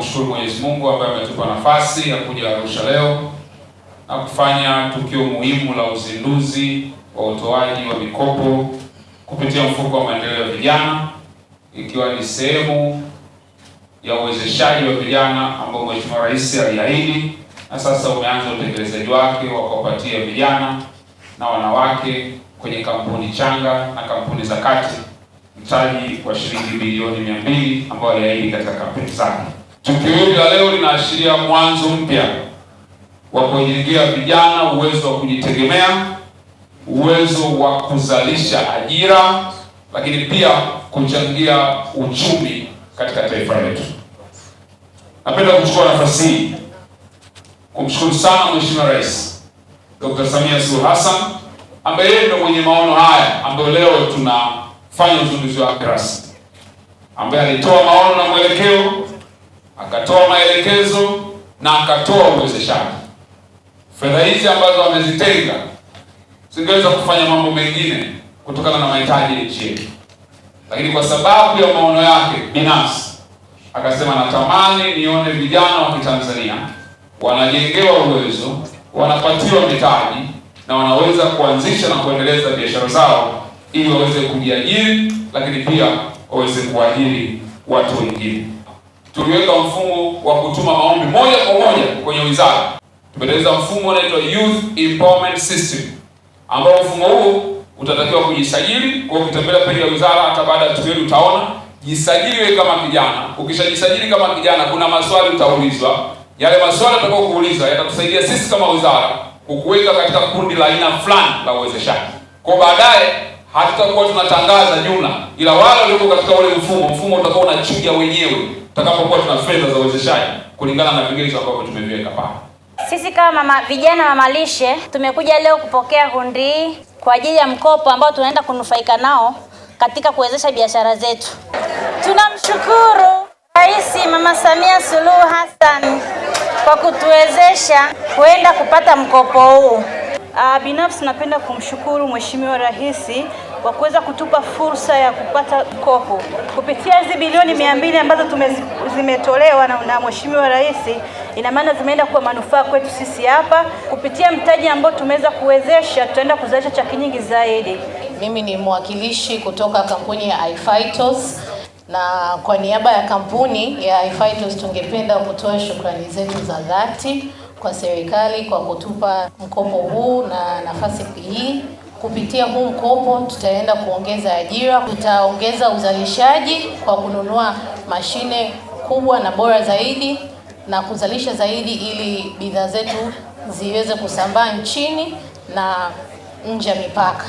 kumshukuru Mwenyezi Mungu ambaye ametupa nafasi ya kuja Arusha leo na kufanya tukio muhimu la uzinduzi wa utoaji wa mikopo kupitia mfuko wa maendeleo ya vijana, ikiwa ni sehemu ya uwezeshaji wa vijana ambao Mheshimiwa Rais aliahidi na sasa umeanza utekelezaji wake wa kuwapatia vijana na wanawake kwenye kampuni changa na kampuni za kati mtaji wa shilingi bilioni 200 ambao aliahidi katika kampeni zake. Tukio hili la leo linaashiria mwanzo mpya wa kujengea vijana uwezo wa kujitegemea, uwezo wa kuzalisha ajira, lakini pia kuchangia uchumi katika taifa letu. Napenda kuchukua nafasi hii kumshukuru sana Mheshimiwa Rais Dr. Samia Suluhu Hassan ambaye yeye ndio mwenye maono haya ambayo leo tunafanya uzinduzi wake rasmi, ambaye alitoa maono na mwelekeo, akatoa maelekezo na akatoa uwezeshaji. Fedha hizi ambazo amezitenga singeweza kufanya mambo mengine kutokana na mahitaji ya nchi yetu, lakini kwa sababu ya maono yake binafsi akasema, natamani nione vijana wa Kitanzania wanajengewa uwezo, wanapatiwa mitaji na wanaweza kuanzisha na kuendeleza biashara zao ili waweze kujiajiri, lakini pia waweze kuajiri watu wengine. Tuliweka mfumo wa kutuma maombi moja kwa moja kwenye wizara. Tumetengeneza mfumo unaitwa Youth Empowerment System, ambao mfumo huu utatakiwa kujisajili. Kwa ukitembelea page ya wizara hata baada ya tukio utaona jisajili kama kijana. Ukishajisajili kama kijana, kuna maswali utaulizwa. Yale maswali utakao kuulizwa yatakusaidia sisi kama wizara kukuweka katika kundi la aina fulani la uwezeshaji. Kwa baadaye hatutakuwa tunatangaza jumla, ila wale walio katika ule mfumo utakao unachuja wenyewe tutakapokuwa tuna fedha za uwezeshaji kulingana na vigezo ambavyo tumeviweka pale. Sisi kama vijana mama lishe tumekuja leo kupokea hundi kwa ajili ya mkopo ambao tunaenda kunufaika nao katika kuwezesha biashara zetu. Tunamshukuru Rais Mama Samia Suluhu Hassan kwa kutuwezesha kuenda kupata mkopo huu. Binafsi napenda kumshukuru Mheshimiwa Rais kwa kuweza kutupa fursa ya kupata mkopo kupitia hizi bilioni 200 ambazo zimetolewa na Mheshimiwa Rais. Ina maana zimeenda kwa manufaa kwetu sisi hapa. Kupitia mtaji ambao tumeweza kuwezesha, tutaenda kuzalisha chaki nyingi zaidi. Mimi ni mwakilishi kutoka kampuni ya iFitos, na kwa niaba ya kampuni ya iFitos tungependa kutoa shukrani zetu za dhati kwa serikali kwa kutupa mkopo huu na nafasi hii. Kupitia huu mkopo tutaenda kuongeza ajira, tutaongeza uzalishaji kwa kununua mashine kubwa na bora zaidi na kuzalisha zaidi ili bidhaa zetu ziweze kusambaa nchini na nje ya mipaka.